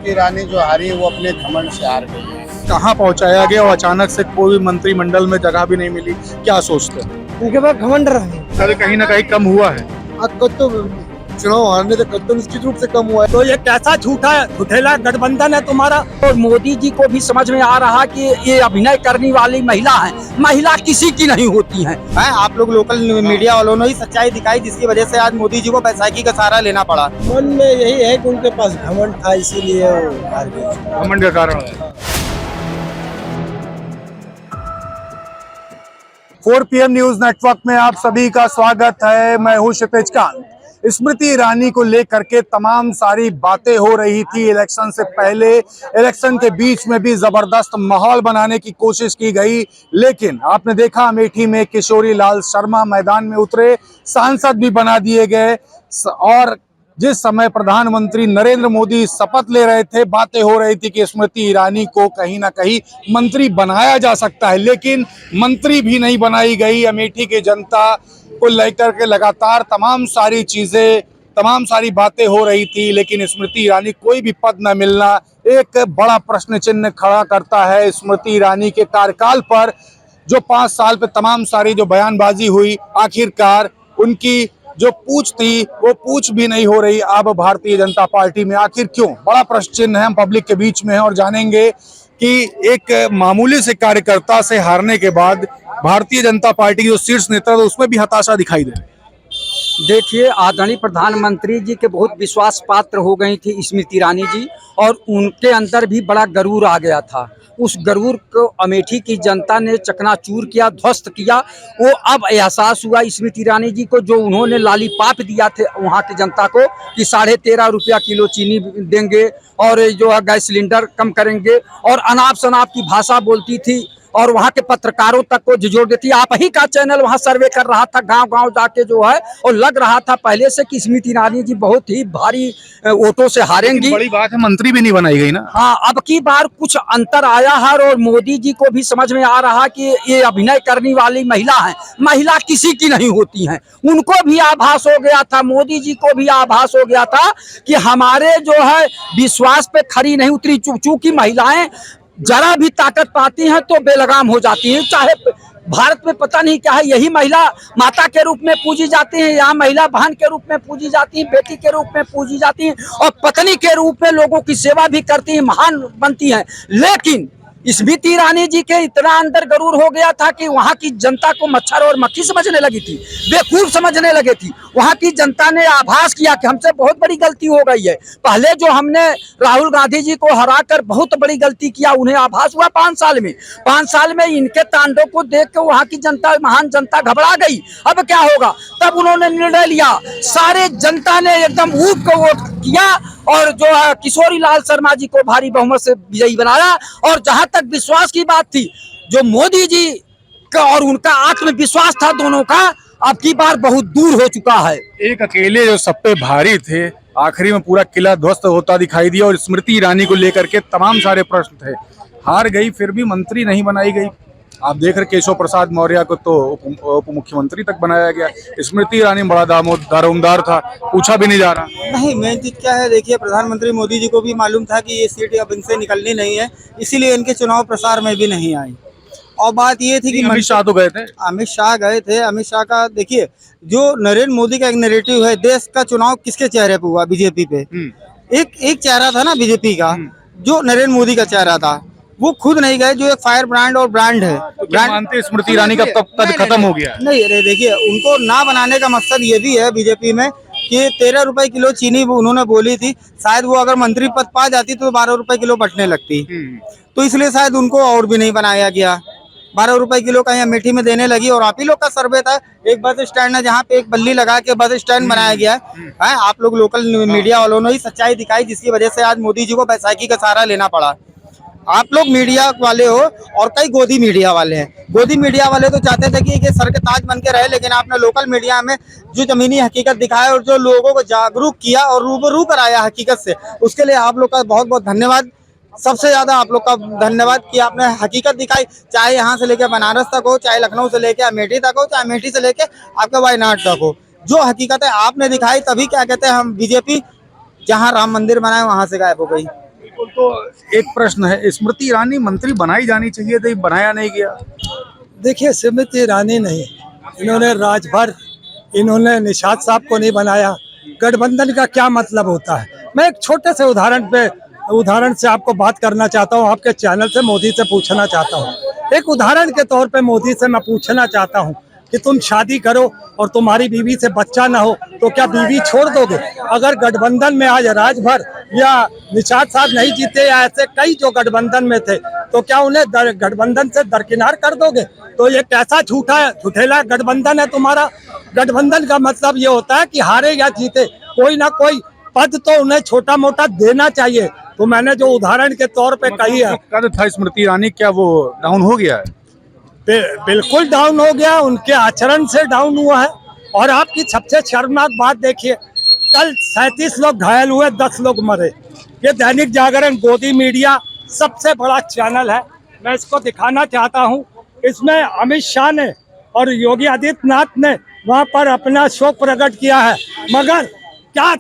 स्मृति ईरानी जो हारी है वो अपने घमंड से हार गई है। कहाँ पहुंचाया गया और अचानक से कोई भी मंत्रिमंडल में जगह भी नहीं मिली, क्या सोचते हैं? उनके पास घमंड रहे। सर कहीं ना कहीं कम हुआ है। तो चुनाव हारने से तो निश्चित रूप से कम हुआ है। तो ये कैसा झूठेला गठबंधन है तुम्हारा। और मोदी जी को भी समझ में आ रहा कि ये अभिनय करने वाली महिला है, महिला किसी की नहीं होती है। आप लोग लोकल मीडिया वालों ने ही सच्चाई दिखाई, जिसकी वजह से आज मोदी जी को बैसाखी का सहारा लेना पड़ा। मन में यही है कि उनके पास घमंड था, इसीलिए वो हार गए। घमंड का कारण है। 4 PM न्यूज नेटवर्क में आप सभी का स्वागत है। मैं हूं क्षितिज कांत। स्मृति ईरानी को लेकर के तमाम सारी बातें हो रही थी। इलेक्शन से पहले, इलेक्शन के बीच में भी जबरदस्त माहौल बनाने की कोशिश की गई, लेकिन आपने देखा अमेठी में किशोरी लाल शर्मा मैदान में उतरे, सांसद भी बना दिए गए। और जिस समय प्रधानमंत्री नरेंद्र मोदी शपथ ले रहे थे, बातें हो रही थी कि स्मृति ईरानी को कहीं ना कहीं मंत्री बनाया जा सकता है, लेकिन मंत्री भी नहीं बनाई गई। अमेठी की जनता को लेकर के लगातार तमाम सारी बातें हो रही थी, लेकिन स्मृति ईरानी कोई भी पद न मिलना एक बड़ा प्रश्न चिन्ह खड़ा करता है स्मृति ईरानी के कार्यकाल पर। जो 5 साल पे तमाम सारी जो बयानबाजी हुई, आखिरकार उनकी जो पूछ थी वो पूछ भी नहीं हो रही अब भारतीय जनता पार्टी में। आखिर क्यों? बड़ा प्रश्न चिन्ह है। हम पब्लिक के बीच में हैं और जानेंगे कि एक मामूली से कार्यकर्ता से हारने के बाद भारतीय जनता पार्टी की जो शीर्ष नेतृत्व उसमें भी हताशा दिखाई दे रही है। देखिए, आदरणीय प्रधानमंत्री जी के बहुत विश्वास पात्र हो गई थी स्मृति ईरानी जी, और उनके अंदर भी बड़ा गरूर आ गया था। उस गरूर को अमेठी की जनता ने चकनाचूर किया, ध्वस्त किया। वो अब एहसास हुआ स्मृति ईरानी जी को, जो उन्होंने लालीपाप दिया थे वहाँ की जनता को कि 13.5 रुपया किलो चीनी देंगे और जो है गैस सिलेंडर कम करेंगे, और अनाप शनाप की भाषा बोलती थी और वहाँ के पत्रकारों तक को झिझोड़ देती। आप ही का चैनल वहाँ सर्वे कर रहा था, गांव-गांव जाके जो है, और लग रहा था पहले से कि स्मृति ईरानी जी बहुत ही भारी वोटों से हारेंगी। बड़ी बात है, मंत्री भी नहीं बनाई गई ना। हाँ, अब की बार कुछ अंतर आया है और मोदी जी को भी समझ में आ रहा कि ये अभिनय करने वाली महिला है, महिला किसी की नहीं होती है। उनको भी आभास हो गया था, मोदी जी को भी आभास हो गया था कि हमारे जो है विश्वास पे खरी नहीं उतरी। चूंकि महिलाएं जरा भी ताकत पाती हैं तो बेलगाम हो जाती हैं। चाहे भारत में पता नहीं क्या है, यही महिला माता के रूप में पूजी जाती हैं, यहाँ महिला बहन के रूप में पूजी जाती हैं, बेटी के रूप में पूजी जाती हैं, और पत्नी के रूप में लोगों की सेवा भी करती हैं, महान बनती हैं। लेकिन स्मृति ईरानी जी के इतना अंदर गरूर हो गया था कि वहाँ की जनता को मच्छर और मक्खी समझने लगी थी, बेवकूफ समझने लगी थी। वहाँ की जनता ने आभास किया कि हमसे बहुत बड़ी गलती हो गई है। पहले जो हमने राहुल गांधी जी को हराकर बहुत बड़ी गलती किया, उन्हें आभास हुआ 5 साल में इनके तांडव को देख के वहाँ की जनता, महान जनता घबरा गई। अब क्या होगा? तब उन्होंने निर्णय लिया, सारे जनता ने एकदम ऊब को वोट किया और जो है किशोरी लाल शर्मा जी को भारी बहुमत से विजयी बनाया। और जहां तक विश्वास की बात थी, जो मोदी जी का और उनका आत्मविश्वास था दोनों का, अब की बार बहुत दूर हो चुका है। एक अकेले जो सब पे भारी थे, आखिरी में पूरा किला ध्वस्त होता दिखाई दिया और स्मृति ईरानी को लेकर के तमाम सारे प्रश्न थे। हार गई, फिर भी मंत्री नहीं बनाई गई। आप देख रहे केशव प्रसाद मौर्य को तो उप मुख्यमंत्री तक बनाया गया। स्मृति ईरानी बड़ा दारोमदार था, पूछा भी नहीं जा रहा। नहीं, मेन चीज क्या है, देखिए प्रधानमंत्री मोदी जी को भी मालूम था कि ये सीट अब इनसे निकलनी नहीं है, इसीलिए इनके चुनाव प्रसार में भी नहीं आई। और बात ये थी कि अमित शाह तो गए थे। अमित शाह गए थे। अमित शाह का देखिए, जो नरेंद्र मोदी का एक नैरेटिव है, देश का चुनाव किसके चेहरे पे हुआ? बीजेपी पे। एक चेहरा था ना बीजेपी का, जो नरेंद्र मोदी का चेहरा था, वो खुद नहीं गए, जो एक फायर ब्रांड और ब्रांड है। तो मानते स्मृति ईरानी का तब खत्म हो गया? नहीं, अरे देखिए, उनको ना बनाने का मकसद ये भी है बीजेपी में कि 13 रुपए किलो चीनी उन्होंने बोली थी, शायद वो अगर मंत्री पद पा जाती तो 12 रुपए किलो बटने लगती, तो इसलिए शायद उनको और भी नहीं बनाया गया। 12 रुपए किलो कहीं अमेठी में देने लगी। और आप ही लोग का सर्वे था, एक बस स्टैंड है जहाँ पे एक बल्ली लगा के बस स्टैंड बनाया गया है। आप लोग लोकल मीडिया वालों ने ही सच्चाई दिखाई, जिसकी वजह से आज मोदी जी को बैसाखी का सहारा लेना पड़ा। आप लोग मीडिया वाले हो और कई गोदी मीडिया वाले हैं। गोदी मीडिया वाले तो चाहते थे कि सर के ताज बन के रहे, लेकिन आपने लोकल मीडिया में जो जमीनी हकीकत दिखाया और जो लोगों को जागरूक किया और रूबरू कराया हकीकत से, उसके लिए आप लोग का बहुत बहुत धन्यवाद। सबसे ज्यादा आप लोग का धन्यवाद कि आपने हकीकत दिखाई, चाहे यहाँ से लेके बनारस तक हो, चाहे लखनऊ से लेके अमेठी तक हो, चाहे अमेठी से लेके आपके वायनाड तक हो। जो हकीकत है आपने दिखाई, तभी क्या कहते हैं हम बीजेपी जहाँ राम मंदिर बनाए वहां से गायब हो गई। तो एक प्रश्न है, स्मृति ईरानी मंत्री बनाई जानी चाहिए थी, बनाया नहीं गया। देखिए, स्मृति ईरानी नहीं, इन्होंने राजभर, इन्होंने निषाद साहब को नहीं बनाया। गठबंधन का क्या मतलब होता है? मैं एक छोटे से उदाहरण से आपको बात करना चाहता हूँ, आपके चैनल से मोदी से पूछना चाहता हूँ। एक उदाहरण के तौर पे मोदी से मैं पूछना चाहता हूँ कि तुम शादी करो और तुम्हारी बीवी से बच्चा ना हो तो क्या बीवी छोड़ दोगे? अगर गठबंधन में आज राजभर या निषाद साहब नहीं जीते या ऐसे कई जो गठबंधन में थे, तो क्या उन्हें गठबंधन से दरकिनार कर दोगे? तो ये कैसा झूठेला गठबंधन है तुम्हारा? गठबंधन का मतलब ये होता है कि हारे या जीते कोई ना कोई पद तो उन्हें छोटा मोटा देना चाहिए। तो मैंने जो उदाहरण के तौर पे कही है, कद था स्मृति ईरानी, क्या वो डाउन हो गया है? बिल्कुल डाउन हो गया, उनके आचरण से डाउन हुआ है। और आपकी सबसे शर्मनाक बात देखिए, कल 37 लोग घायल हुए, 10 लोग मरे। ये दैनिक जागरण गोदी मीडिया सबसे बड़ा चैनल है, मैं इसको दिखाना चाहता हूँ। इसमें अमित शाह ने और योगी आदित्यनाथ ने वहाँ पर अपना शोक प्रकट किया है, मगर क्या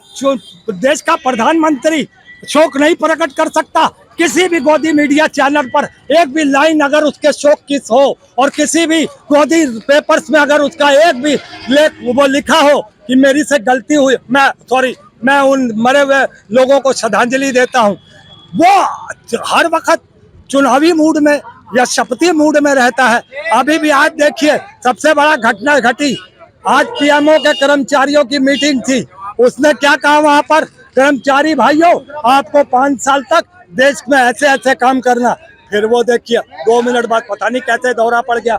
देश का प्रधानमंत्री शोक नहीं प्रकट कर सकता? किसी भी गोदी मीडिया चैनल पर एक भी लाइन अगर उसके शोक की हो और किसी भी गोदी पेपर्स में अगर उसका एक भी लेख वो लिखा हो कि मेरी से गलती हुई, मैं उन मरे हुए लोगों को श्रद्धांजलि देता हूं, वो हर वक्त चुनावी मूड में या शपथी मूड में रहता है। अभी भी आज देखिए, सबसे बड़ा घटना घटी, आज पीएमओ के कर्मचारियों की मीटिंग थी। उसने क्या कहा वहां पर? कर्मचारी भाइयों, आपको 5 साल तक देश में ऐसे ऐसे काम करना। फिर वो देखिए 2 मिनट बाद पता नहीं कैसे दौरा पड़ गया।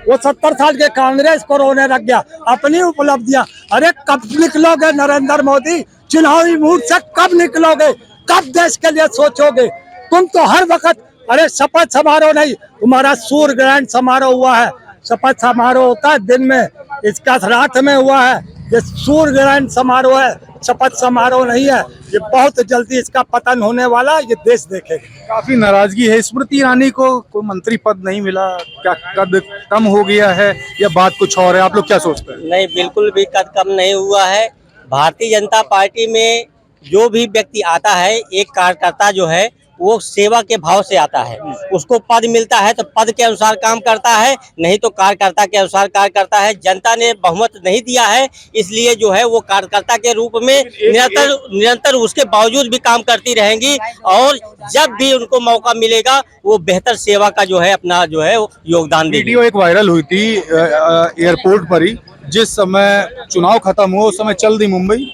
वो 70 साल के कांग्रेस को रोने लग गया, अपनी उपलब्धियां। अरे कब निकलोगे नरेंद्र मोदी? चुनावी मूड से कब निकलोगे? कब देश के लिए सोचोगे? तुम तो हर वक्त, अरे शपथ समारोह नहीं, तुम्हारा सूर्य ग्रहण समारोह हुआ है। शपथ समारोह होता है दिन में, इसका रात में हुआ है। ये सूर्य ग्रहण समारोह है, शपथ समारोह नहीं है। ये बहुत जल्दी इसका पतन होने वाला, ये देश देखेगा। काफी नाराजगी है स्मृति ईरानी को, कोई मंत्री पद नहीं मिला, क्या कद कम हो गया है या बात कुछ और है? आप लोग क्या सोचते हैं? नहीं, बिल्कुल भी कद कम नहीं हुआ है। भारतीय जनता पार्टी में जो भी व्यक्ति आता है, एक कार्यकर्ता जो है वो सेवा के भाव से आता है। उसको पद मिलता है तो पद के अनुसार काम करता है, नहीं तो कार्यकर्ता के अनुसार कार्य करता है। जनता ने बहुमत नहीं दिया है, इसलिए जो है वो कार्यकर्ता के रूप में निरंतर उसके बावजूद भी काम करती रहेंगी और जब भी उनको मौका मिलेगा वो बेहतर सेवा का जो है अपना जो है योगदान देगी। वीडियो एक वायरल हुई थी एयरपोर्ट पर ही, जिस समय चुनाव खत्म हुआ उस समय चल दी मुंबई।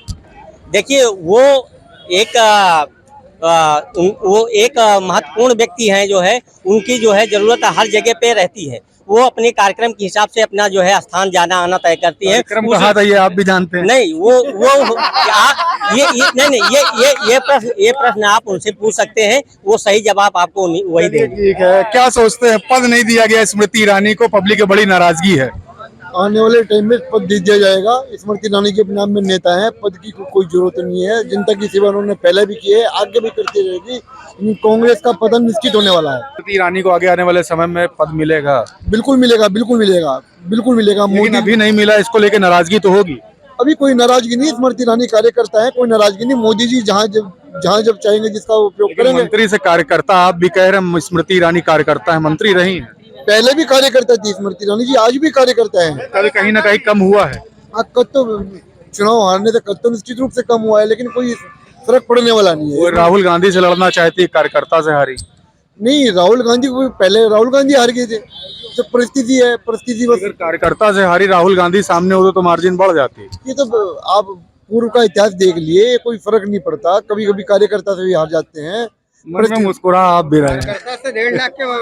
देखिए, वो एक महत्वपूर्ण व्यक्ति हैं जो है, उनकी जो है जरूरत हर जगह पे रहती है। वो अपने कार्यक्रम के हिसाब से अपना जो है स्थान जाना आना तय करती है। कार्यक्रम कहा था ये आप भी जानते हैं? नहीं, ये प्रश्न आप उनसे पूछ सकते हैं, वो सही जवाब आपको वही देंगे। ठीक है, क्या सोचते हैं, पद नहीं दिया गया स्मृति ईरानी को, पब्लिक की बड़ी नाराजगी है। आने वाले टाइम में पद दे दिया जाएगा। स्मृति ईरानी के नाम में नेता है, पद की कोई जरूरत नहीं है। जनता की सेवा उन्होंने पहले भी की है, आगे भी करती रहेगी। कांग्रेस का पतन निश्चित होने वाला है। स्मृति ईरानी को आगे आने वाले समय में पद मिलेगा? बिल्कुल मिलेगा, बिल्कुल मिलेगा, बिल्कुल मिलेगा। मोदी अभी नहीं मिला, इसको लेकर नाराजगी तो होगी? अभी कोई नाराजगी नहीं, स्मृति ईरानी कार्यकर्ता है, कोई नाराजगी नहीं। मोदी जी जहाँ जब चाहेंगे जिसका उपयोग करेंगे। मंत्री से कार्यकर्ता, आप भी कह रहे हैं स्मृति ईरानी कार्यकर्ता है, मंत्री रही है। पहले भी कार्यकर्ता थी स्मृति ईरानी जी, आज भी कार्यकर्ता है। कभी कहीं ना कहीं कम हुआ है। कद तो चुनाव हारने से कद तो निश्चित रूप से कम हुआ है, लेकिन कोई फर्क पड़ने वाला नहीं है। राहुल गांधी से लड़ना चाहती है, कार्यकर्ता से हारी नहीं। राहुल गांधी को पहले राहुल गांधी हार गए थे, तो परिस्थिति है, परिस्थिति बस। अगर कार्यकर्ता से हारी राहुल गांधी सामने हो तो मार्जिन बढ़ जाती है। ये तो आप पूर्व का इतिहास देख लिए, कोई फर्क नहीं पड़ता। कभी कभी कार्यकर्ता से भी हार जाते हैं। मन में मुस्कुरा आप भी रहे हैं,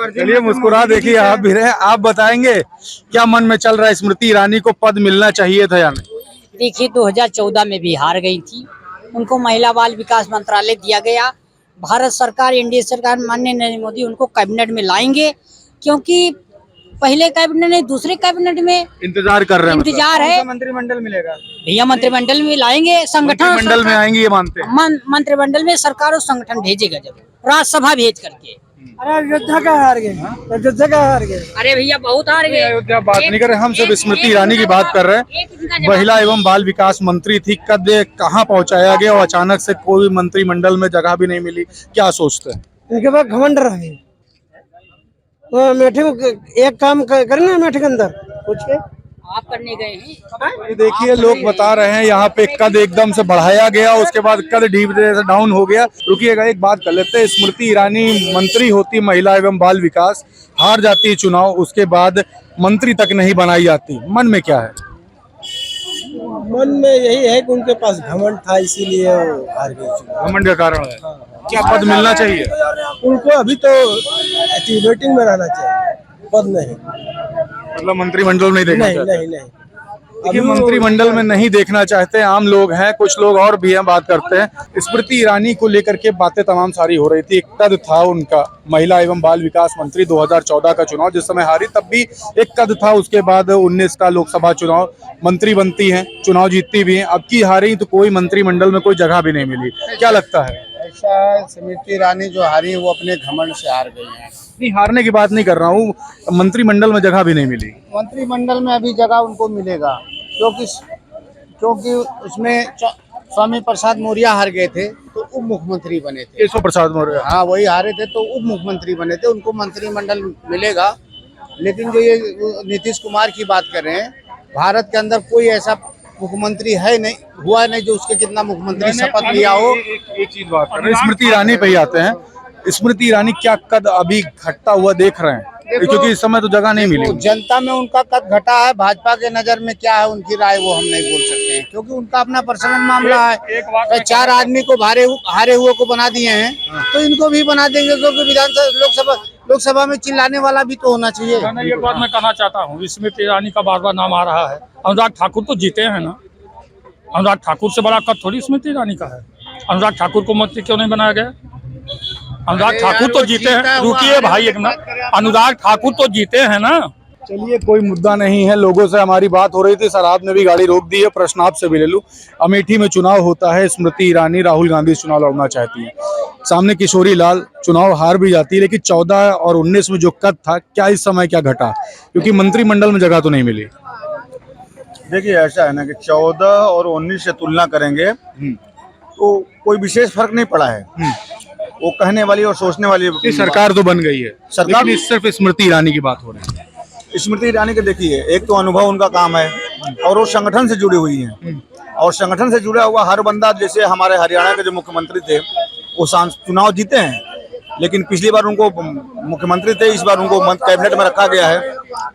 चलिए मुस्कुरा देखिए आप भी रहे। आप बताएंगे क्या मन में चल रहा है, स्मृति ईरानी को पद मिलना चाहिए था या नहीं? देखिए, 2014 में भी हार गई थी, उनको महिला बाल विकास मंत्रालय दिया गया। भारत सरकार, एनडीए सरकार, माननीय नरेंद्र मोदी उनको कैबिनेट में लाएंगे, क्योंकि पहले कैबिनेट नहीं दूसरे कैबिनेट में इंतजार कर रहे हैं। इंतजार है। मंत्रिमंडल मिलेगा भैया, मंत्रिमंडल में लाएंगे, संगठन मंडल में आएंगे ये मानते हैं। मंत्रिमंडल में सरकार और संगठन भेजेगा जब राज्यसभा भेज करके। अरे अयोध्या का हार गए, अयोध्या का हार गए। अरे भैया बहुत हार गए। अयोध्या बात नहीं कर रहे, हम सिर्फ स्मृति ईरानी की बात कर रहे हैं। महिला एवं बाल विकास मंत्री थी, कद कहाँ पहुंचाया गया और अचानक से कोई मंत्रिमंडल में जगह भी नहीं मिली, क्या सोचते हैं? इनके पास घमंड रहे, वो मेठे एक काम करना मेठे के अंदर पूछ के आप करने गए हैं। ये देखिए लोग बता रहे हैं यहाँ पे कद एकदम से बढ़ाया गया, उसके बाद कद धीरे से डाउन हो गया। रुकिएगा, एक बात कर लेते हैं। स्मृति ईरानी मंत्री होती महिला एवं बाल विकास, हार जाती है चुनाव, उसके बाद मंत्री तक नहीं बनाई जाती, मन में क्या है? मन में यही है कि उनके पास घमंड था, इसीलिए वो हार गए चुनाव। घमंड का कारण है, क्या पद मिलना चाहिए? उनको अभी तो वेटिंग में रहना चाहिए, पद नहीं। मतलब मंत्रिमंडल में नहीं देखना नहीं चाहते? नहीं नहीं देखिए मंत्रिमंडल में नहीं देखना चाहते आम लोग हैं, कुछ लोग और भी हैं, बात करते हैं। स्मृति ईरानी को लेकर के बातें तमाम सारी हो रही थी। एक कद था उनका, महिला एवं बाल विकास मंत्री, 2014 का चुनाव जिस समय हारी तब भी एक कद था। उसके बाद 19 का लोकसभा चुनाव, मंत्री बनती हैं, चुनाव जीतती भी हैं। अब की हारी तो कोई मंत्रिमंडल में कोई जगह भी नहीं मिली, क्या लगता है? ऐसा स्मृति ईरानी जो हारी वो अपने घमंड से हार गई हैं। नहीं, हारने की बात नहीं कर रहा हूँ, मंत्रिमंडल में जगह भी नहीं मिली। मंत्रिमंडल में अभी जगह उनको मिलेगा, क्योंकि उसमें स्वामी प्रसाद मौर्य हार गए थे तो उप मुख्यमंत्री बने थे। केशव प्रसाद मौर्य, हाँ वही हारे थे तो उप मुख्यमंत्री बने थे, उनको मंत्रिमंडल मिलेगा। लेकिन जो ये नीतीश कुमार की बात कर रहे हैं, भारत के अंदर कोई ऐसा मुख्यमंत्री है नहीं, हुआ नहीं जो उसके कितना मुख्यमंत्री शपथ लिया हो। एक चीज बात कर रहे हैं, स्मृति ईरानी पे ही आते हैं। स्मृति ईरानी क्या कद अभी घटता हुआ देख रहे हैं? क्योंकि इस समय तो जगह नहीं मिली। जनता में उनका कद घटा है, भाजपा के नजर में क्या है उनकी राय वो हम नहीं बोल सकते हैं, क्योंकि उनका अपना पर्सनल मामला है। 4 आदमी को हारे हुए को बना दिए हैं तो इनको भी बना देंगे, क्योंकि विधानसभा लोकसभा में चिल्लाने वाला भी तो होना चाहिए। एक बात मैं कहना चाहता हूँ, स्मृति ईरानी का बार बार नाम आ रहा है। अनुराग ठाकुर तो जीते हैं ना, अनुराग ठाकुर से बड़ा कद थोड़ी स्मृति ईरानी का है। अनुराग ठाकुर को मंत्री क्यों नहीं बनाया गया? अनुराग ठाकुर तो जीते हैं। रुकिए भाई एक मिनट, अनुराग ठाकुर तो जीते हैं ना। चलिए, कोई मुद्दा नहीं है, लोगों से हमारी बात हो रही थी, सर आपने भी गाड़ी रोक दी है। प्रश्न आपसे भी ले लूं, अमेठी में चुनाव होता है, स्मृति ईरानी राहुल गांधी से चुनाव लड़ना चाहती है, सामने किशोरी लाल, चुनाव हार भी जाती है, लेकिन 14 और 19 में जो कद था, क्या इस समय क्या घटा? क्योंकि मंत्रिमंडल में जगह तो नहीं मिली। देखिए ऐसा है ना कि 14 और 19 से तुलना करेंगे तो कोई विशेष फर्क नहीं पड़ा है। वो कहने वाली और सोचने वाली सरकार तो बन गई है, सरकार लेकिन सिर्फ स्मृति ईरानी की बात हो रही है। स्मृति ईरानी के देखिए, एक तो अनुभव उनका काम है और वो संगठन से जुड़ी हुई हैं, और संगठन से जुड़ा हुआ हर बंदा, जैसे हमारे हरियाणा के जो मुख्यमंत्री थे वो चुनाव जीते हैं, लेकिन पिछली बार उनको मुख्यमंत्री थे, इस बार उनको कैबिनेट में रखा गया है।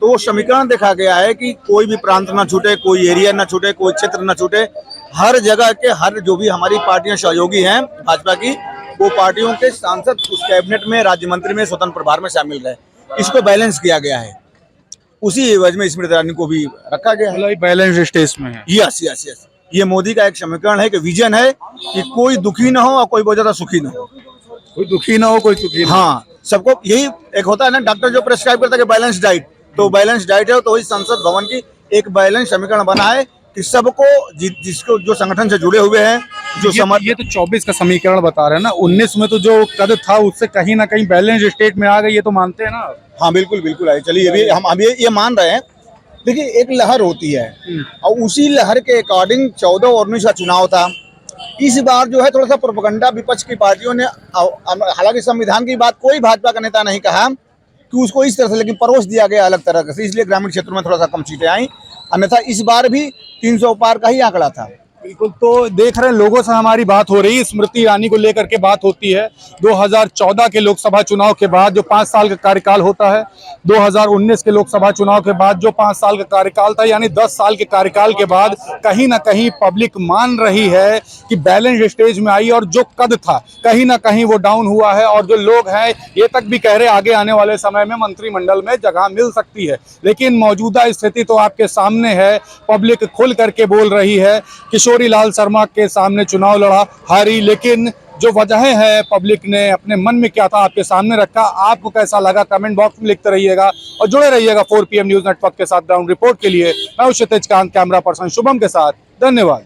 तो वो समीकरण देखा गया है कि कोई भी प्रांत ना छूटे, कोई एरिया ना छूटे, कोई क्षेत्र ना छूटे, हर जगह के हर जो भी हमारी पार्टियां सहयोगी हैं भाजपा की, वो पार्टियों के सांसद उस कैबिनेट में, राज्य मंत्री में, स्वतंत्र प्रभार में शामिल रहे। इसको बैलेंस किया गया है, उसी एवज में स्मृति ईरानी को भी रखा गया है। बैलेंस स्टेज में है। यस यस यस, ये मोदी का एक समीकरण है कि विजन है कि कोई दुखी ना हो और कोई बहुत ज्यादा सुखी ना हो। कोई दुखी ना हो, कोई सुखी ना हो। हाँ, सबको यही एक होता है ना, डॉक्टर जो प्रेस्क्राइब करता है कि बैलेंस डाइट, तो बैलेंस डाइट है, तो वही संसद भवन की एक बैलेंस समीकरण बना है कि सबको जिसको जो संगठन से जुड़े हुए हैं, जो ये तो 24 का समीकरण बता रहे हैं ना, 19 में तो जो कद था उससे कहीं ना कहीं बैलेंस स्टेट में आ गई, ये तो मानते हैं ना? हाँ बिल्कुल बिल्कुल है। चलिए अभी हम अभी ये मान रहे हैं। देखिए एक लहर होती है और उसी लहर के अकॉर्डिंग 14 और 19 का चुनाव था। इस बार जो है थोड़ा सा प्रोपेगेंडा विपक्ष की पार्टियों ने, हालांकि संविधान की बात कोई भाजपा का नेता नहीं कहा कि उसको इस तरह से, लेकिन परोस दिया गया अलग तरह से, इसलिए ग्रामीण क्षेत्रों में थोड़ा सा कम सीटें आई, अन्यथा इस बार भी 300 पार का ही आंकड़ा था। बिल्कुल, तो देख रहे हैं लोगों से हमारी बात हो रही है, स्मृति ईरानी को लेकर के बात होती है। 2014 के लोकसभा चुनाव के बाद जो 5 साल का कार्यकाल होता है, 2019 के लोकसभा चुनाव के बाद जो 5 साल का कार्यकाल था, यानी 10 साल के कार्यकाल के बाद कहीं ना कहीं पब्लिक मान रही है कि बैलेंस स्टेज में आई, और जो कद था कहीं ना कहीं वो डाउन हुआ है, और जो लोग हैं ये तक भी कह रहे आगे आने वाले समय में मंत्रिमंडल में जगह मिल सकती है। लेकिन मौजूदा स्थिति तो आपके सामने है, पब्लिक खुल करके बोल रही है। किशोरी लाल शर्मा के सामने चुनाव लड़ा, हारी, लेकिन जो वजह है पब्लिक ने अपने मन में क्या था आपके सामने रखा। आपको कैसा लगा कमेंट बॉक्स में लिखते रहिएगा और जुड़े रहिएगा 4PM न्यूज नेटवर्क के साथ। ग्राउंड रिपोर्ट के लिए मैं क्षितिज कांत, कैमरा पर्सन शुभम के साथ, धन्यवाद।